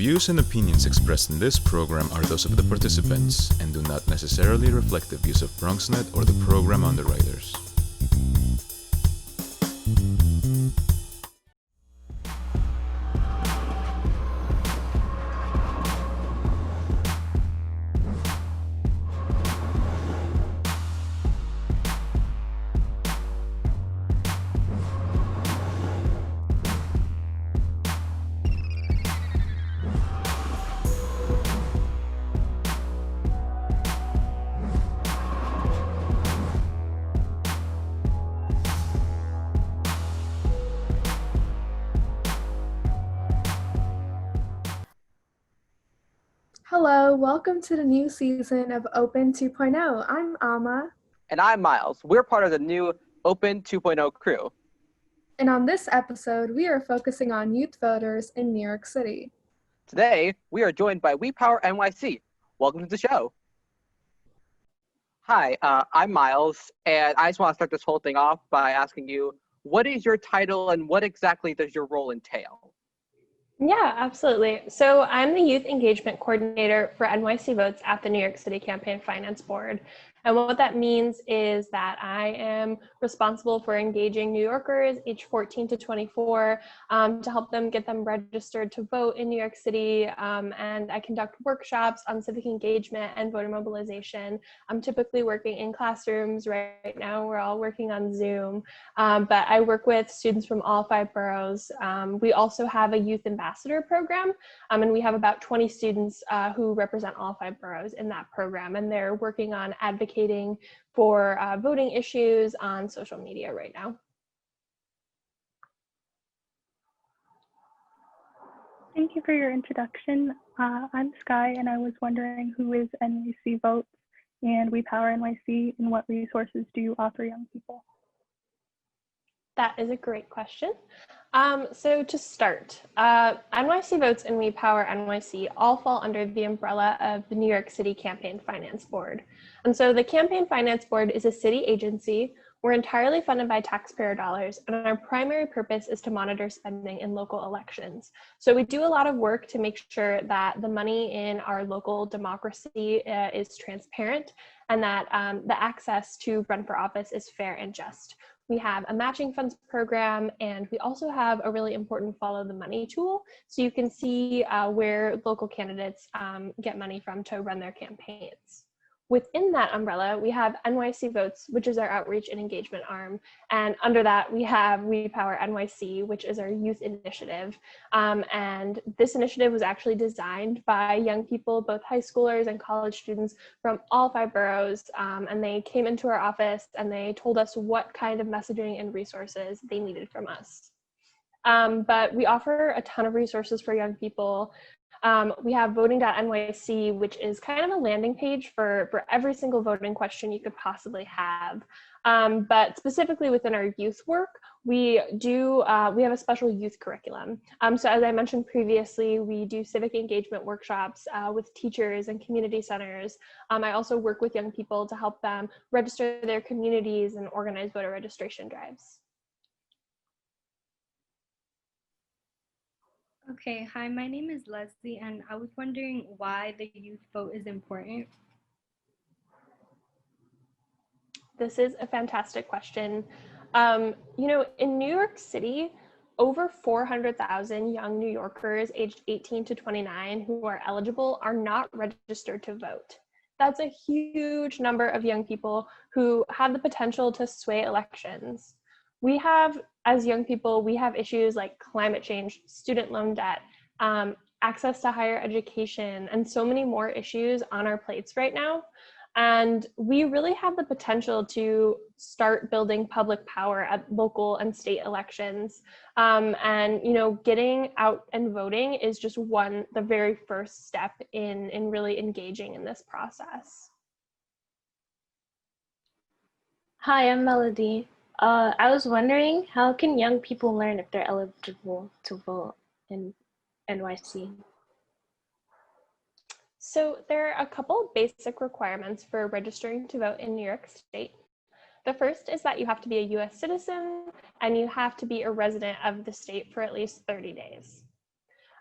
views and opinions expressed in this program are those of the participants and do not necessarily reflect the views of BronxNet or the program underwriters. Hello, welcome to the new season of Open 2.0. I'm Alma. And I'm Miles. We're part of the new Open 2.0 crew. And on this episode, we are focusing on youth voters in New York City. Today, we are joined by Power NYC. Welcome to the show. Hi, I'm Miles, and I just want to start this whole thing off by asking you, what is your title and what exactly does your role entail? Yeah, absolutely. So I'm the Youth Engagement Coordinator for NYC Votes at the New York City Campaign Finance Board. And what that means is that I am responsible for engaging New Yorkers aged 14 to 24 to help them get them registered to vote in New York City. And I conduct workshops on civic engagement and voter mobilization. I'm typically working in classrooms. Right now, we're all working on Zoom. But I work with students from all 5 boroughs. We also have a youth ambassador program, and we have about 20 students who represent all 5 boroughs in that program, and they're working on advocating for voting issues on social media right now. Thank you for your introduction. I'm Sky, and I was wondering who is NYC Votes and Power NYC, and what resources do you offer young people? That is a great question. So to start, NYC Votes and Power NYC all fall under the umbrella of the New York City Campaign Finance Board. And so the Campaign Finance Board is a city agency. We're entirely funded by taxpayer dollars, and our primary purpose is to monitor spending in local elections. So we do a lot of work to make sure that the money in our local democracy is transparent, and that the access to run for office is fair and just. We have a matching funds program, and we also have a really important follow the money tool, so you can see where local candidates get money from to run their campaigns. Within that umbrella, we have NYC Votes, which is our outreach and engagement arm. And under that, we have Power NYC, which is our youth initiative. And this initiative was actually designed by young people, both high schoolers and college students from all 5 boroughs. And they came into our office and they told us what kind of messaging and resources they needed from us. But we offer a ton of resources for young people. We have voting.nyc, which is kind of a landing page for every single voting question you could possibly have. But specifically within our youth work, we have a special youth curriculum. So as I mentioned previously, we do civic engagement workshops with teachers and community centers. I also work with young people to help them register their communities and organize voter registration drives. Okay, hi, my name is Leslie, and I was wondering why the youth vote is important. This is a fantastic question. In New York City, over 400,000 young New Yorkers aged 18 to 29 who are eligible are not registered to vote. That's a huge number of young people who have the potential to sway elections. As young people, we have issues like climate change, student loan debt, access to higher education, and so many more issues on our plates right now. And we really have the potential to start building public power at local and state elections. Getting out and voting is just the very first step in really engaging in this process. Hi, I'm Melody. I was wondering, how can young people learn if they're eligible to vote in NYC? So there are a couple basic requirements for registering to vote in New York State. The first is that you have to be a US citizen and you have to be a resident of the state for at least 30 days.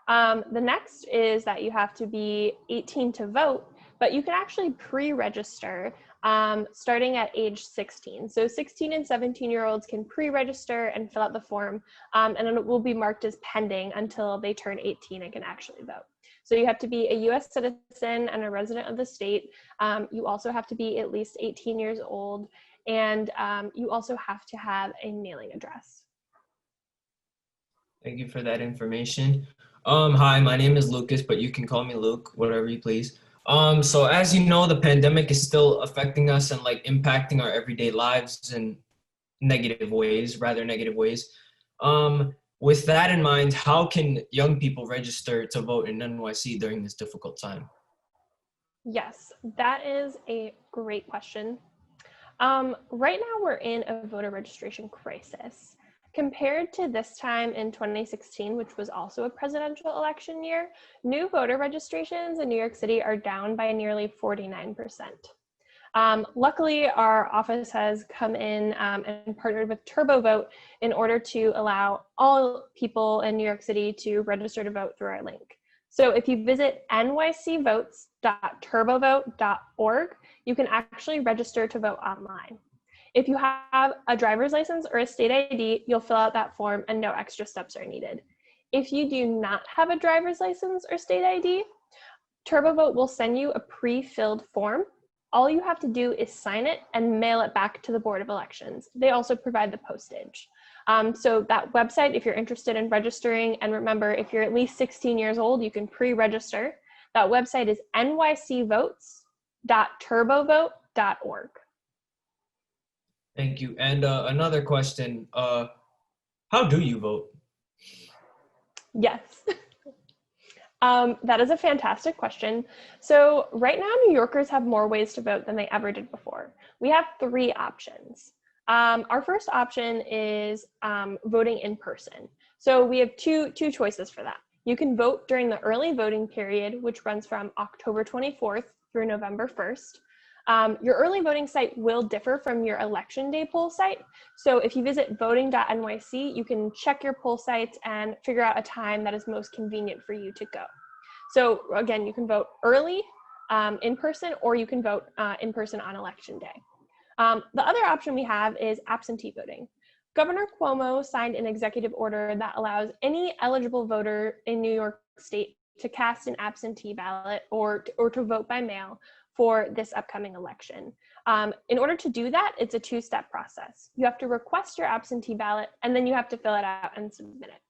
The next is that you have to be 18 to vote, but you can actually pre-register starting at age 16. So 16 and 17-year-olds can pre-register and fill out the form, and it will be marked as pending until they turn 18 and can actually vote. So you have to be a US citizen and a resident of the state. You also have to be at least 18 years old, and you also have to have a mailing address. Thank you for that information. Hi, my name is Lucas, but you can call me Luke, whatever you please. So as you know, the pandemic is still affecting us and like impacting our everyday lives in negative ways, rather negative ways. With that in mind, how can young people register to vote in NYC during this difficult time? Yes, that is a great question. Right now we're in a voter registration crisis. Compared to this time in 2016, which was also a presidential election year, new voter registrations in New York City are down by nearly 49%. Luckily, our office has come in and partnered with TurboVote in order to allow all people in New York City to register to vote through our link. So if you visit nycvotes.turbovote.org, you can actually register to vote online. If you have a driver's license or a state ID, you'll fill out that form and no extra steps are needed. If you do not have a driver's license or state ID, TurboVote will send you a pre-filled form. All you have to do is sign it and mail it back to the Board of Elections. They also provide the postage. So that website, if you're interested in registering, and remember, if you're at least 16 years old, you can pre-register. That website is nycvotes.turbovote.org. Thank you. And another question, how do you vote? Yes. That is a fantastic question. So right now, New Yorkers have more ways to vote than they ever did before. We have 3 options. Our first option is voting in person. So we have two choices for that. You can vote during the early voting period, which runs from October 24th through November 1st. Your early voting site will differ from your election day poll site. So if you visit voting.nyc, you can check your poll sites and figure out a time that is most convenient for you to go. So again, you can vote early in person, or you can vote in person on election day. The other option we have is absentee voting. Governor Cuomo signed an executive order that allows any eligible voter in New York State to cast an absentee ballot or to vote by mail for this upcoming election. In order to do that, it's a 2-step process. You have to request your absentee ballot, and then you have to fill it out and submit it.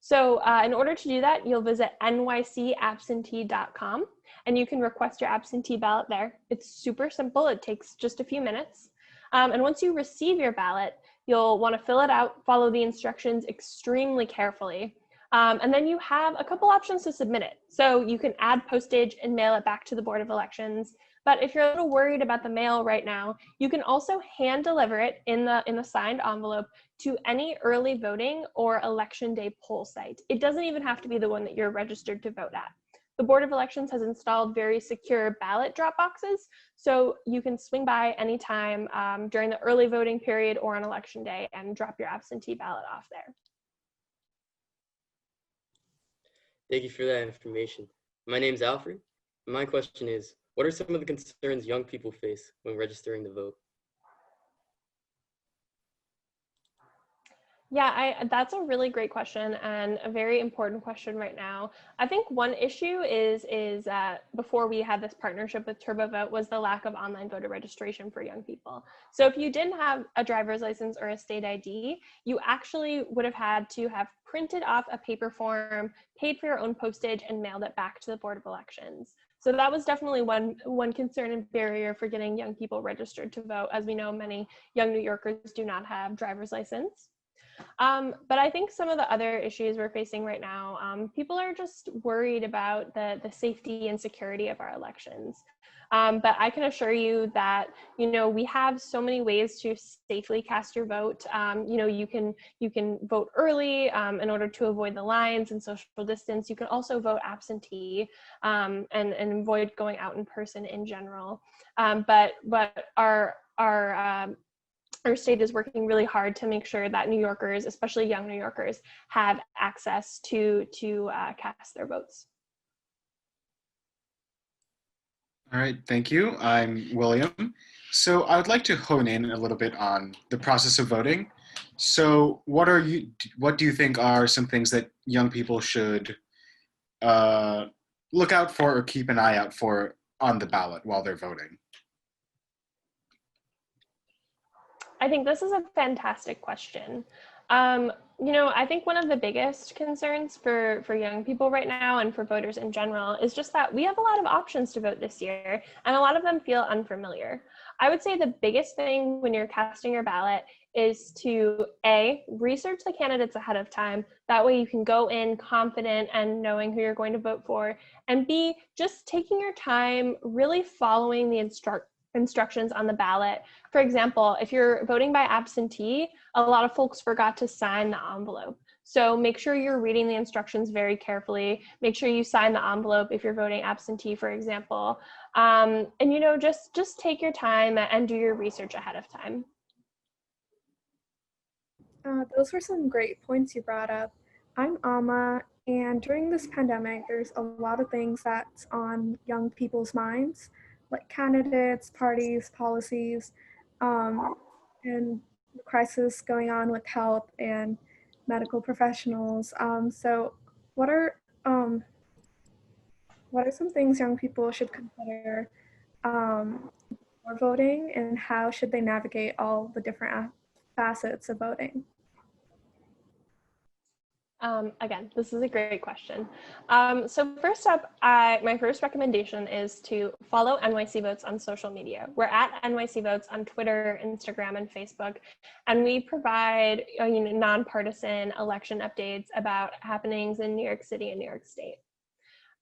So in order to do that, you'll visit nycabsentee.com, and you can request your absentee ballot there. It's super simple. It takes just a few minutes. And once you receive your ballot, you'll want to fill it out, follow the instructions extremely carefully. And then you have a couple options to submit it. So you can add postage and mail it back to the Board of Elections. But if you're a little worried about the mail right now, you can also hand deliver it in the signed envelope to any early voting or election day poll site. It doesn't even have to be the one that you're registered to vote at. The Board of Elections has installed very secure ballot drop boxes, so you can swing by anytime during the early voting period or on election day and drop your absentee ballot off there. Thank you for that information. My name is Alfred. And my question is, what are some of the concerns young people face when registering to vote? Yeah, that's a really great question and a very important question right now. I think one issue is before we had this partnership with TurboVote was the lack of online voter registration for young people. So if you didn't have a driver's license or a state ID, you actually would have had to have printed off a paper form, paid for your own postage, and mailed it back to the Board of Elections. So that was definitely one concern and barrier for getting young people registered to vote. As we know, many young New Yorkers do not have driver's license. But I think some of the other issues we're facing right now, people are just worried about the safety and security of our elections. But I can assure you that, we have so many ways to safely cast your vote. You can vote early in order to avoid the lines and social distance. You can also vote absentee and avoid going out in person in general. But our our state is working really hard to make sure that New Yorkers, especially young New Yorkers, have access to cast their votes. All right, thank you. I'm William. So I would like to hone in a little bit on the process of voting. So what do you think are some things that young people should look out for or keep an eye out for on the ballot while they're voting? I think this is a fantastic question. I think one of the biggest concerns for young people right now and for voters in general is just that we have a lot of options to vote this year, and a lot of them feel unfamiliar. I would say the biggest thing when you're casting your ballot is to A, research the candidates ahead of time. That way you can go in confident and knowing who you're going to vote for. And B, just taking your time, really following the instructions on the ballot. For example, if you're voting by absentee, a lot of folks forgot to sign the envelope. So make sure you're reading the instructions very carefully. Make sure you sign the envelope if you're voting absentee, for example. And just take your time and do your research ahead of time. Those were some great points you brought up. I'm Alma, and during this pandemic, there's a lot of things that's on young people's minds, like candidates, parties, policies, and the crisis going on with health and medical professionals. So what are some things young people should consider for voting, and how should they navigate all the different facets of voting? Again, this is a great question. So first up, my first recommendation is to follow NYC Votes on social media. We're at NYC Votes on Twitter, Instagram, and Facebook, and we provide nonpartisan election updates about happenings in New York City and New York State.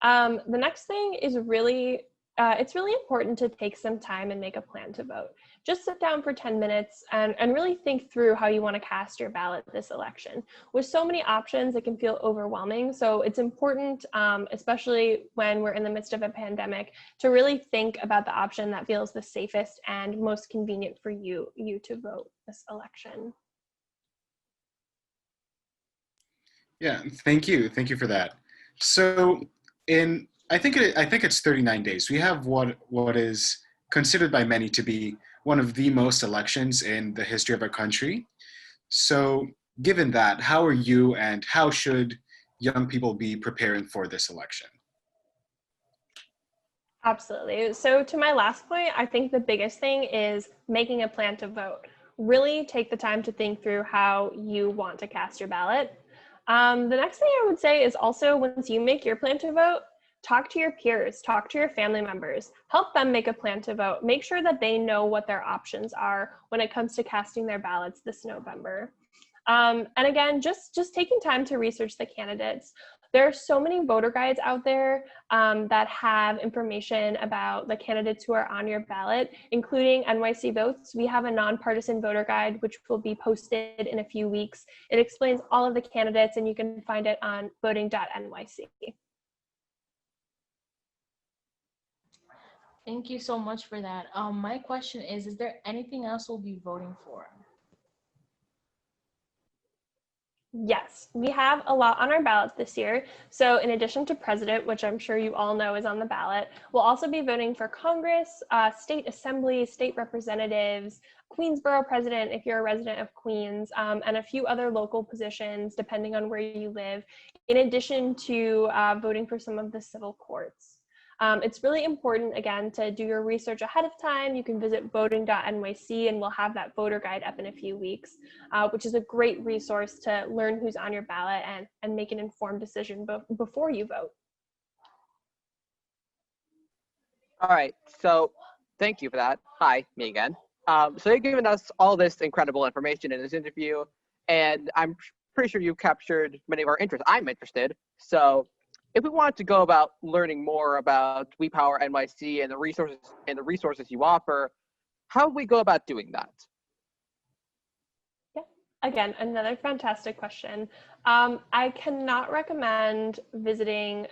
The next thing is it's really important to take some time and make a plan to vote. Just sit down for 10 minutes and really think through how you want to cast your ballot this election. With so many options, it can feel overwhelming. So it's important, especially when we're in the midst of a pandemic, to really think about the option that feels the safest and most convenient for you to vote this election. Yeah, thank you. Thank you for that. So I think it's 39 days. We have what is considered by many to be one of the most elections in the history of our country. So given that, how are you and how should young people be preparing for this election? Absolutely. So to my last point, I think the biggest thing is making a plan to vote. Really take the time to think through how you want to cast your ballot. The next thing I would say is also, once you make your plan to vote, talk to your peers, talk to your family members, help them make a plan to vote. Make sure that they know what their options are when it comes to casting their ballots this November. And again, just taking time to research the candidates. There are so many voter guides out there that have information about the candidates who are on your ballot, including NYC Votes. We have a nonpartisan voter guide, which will be posted in a few weeks. It explains all of the candidates, and you can find it on voting.nyc. Thank you so much for that. My question is there anything else we'll be voting for? Yes, we have a lot on our ballot this year. So in addition to president, which I'm sure you all know is on the ballot, we'll also be voting for Congress, state assembly, state representatives, Queensborough president if you're a resident of Queens, and a few other local positions depending on where you live, in addition to voting for some of the civil courts. It's really important, again, to do your research ahead of time. You can visit voting.nyc, and we'll have that voter guide up in a few weeks, which is a great resource to learn who's on your ballot and make an informed decision before you vote. All right, so thank you for that. Hi, me again. So you've given us all this incredible information in this interview, and I'm pretty sure you've captured many of our interests. I'm interested, so if we wanted to go about learning more about We Power NYC and the resources you offer, how would we go about doing that? Yeah, again, another fantastic question. I cannot recommend visiting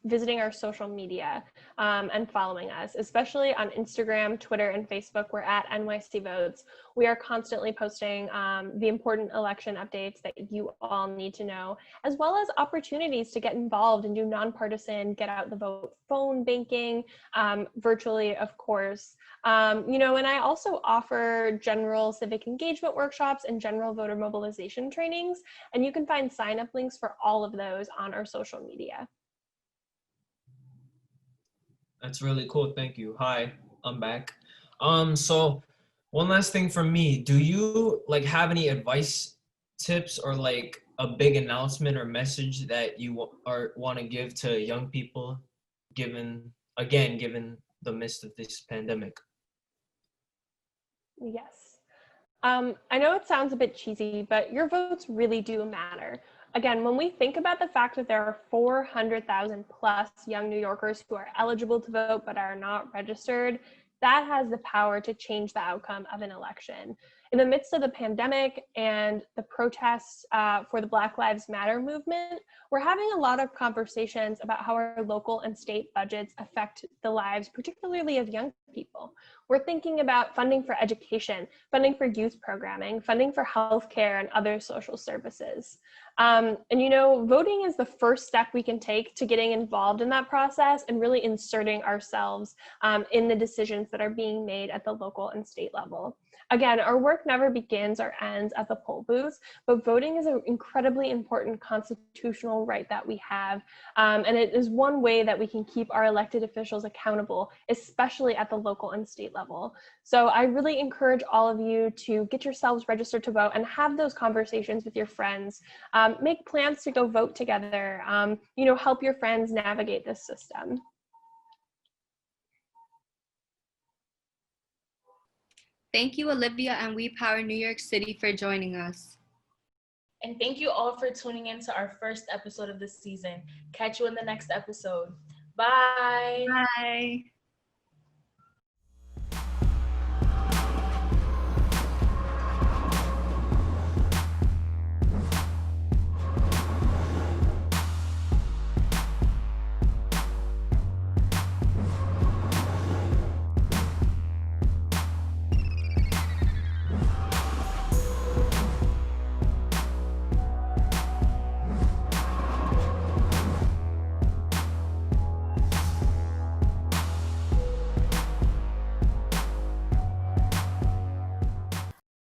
visiting our social media and following us, especially on Instagram, Twitter, and Facebook. We're at NYC Votes. We are constantly posting the important election updates that you all need to know, as well as opportunities to get involved and do nonpartisan, get out the vote phone banking, virtually, of course. You know, and I also offer general civic engagement workshops and general voter mobilization trainings, and you can find sign-up links for all of those on our social media. That's really cool. Thank you. Hi, I'm back. So one last thing from me. Do you like have any advice, tips, or like a big announcement or message that you want to give to young people, given the midst of this pandemic? Yes. I know it sounds a bit cheesy, but your votes really do matter. Again, when we think about the fact that there are 400,000 plus young New Yorkers who are eligible to vote but are not registered, that has the power to change the outcome of an election. In the midst of the pandemic and the protests for the Black Lives Matter movement, we're having a lot of conversations about how our local and state budgets affect the lives, particularly of young people. We're thinking about funding for education, funding for youth programming, funding for healthcare and other social services. And you know, voting is the first step we can take to getting involved in that process and really inserting ourselves in the decisions that are being made at the local and state level. Again, our work never begins or ends at the poll booth, but voting is an incredibly important constitutional right that we have. And it is one way that we can keep our elected officials accountable, especially at the local and state level. So I really encourage all of you to get yourselves registered to vote and have those conversations with your friends. Make plans to go vote together. You know, help your friends navigate this system. Thank you, Olivia and We Power New York City for joining us. And thank you all for tuning in to our first episode of this season. Catch you in the next episode. Bye. Bye.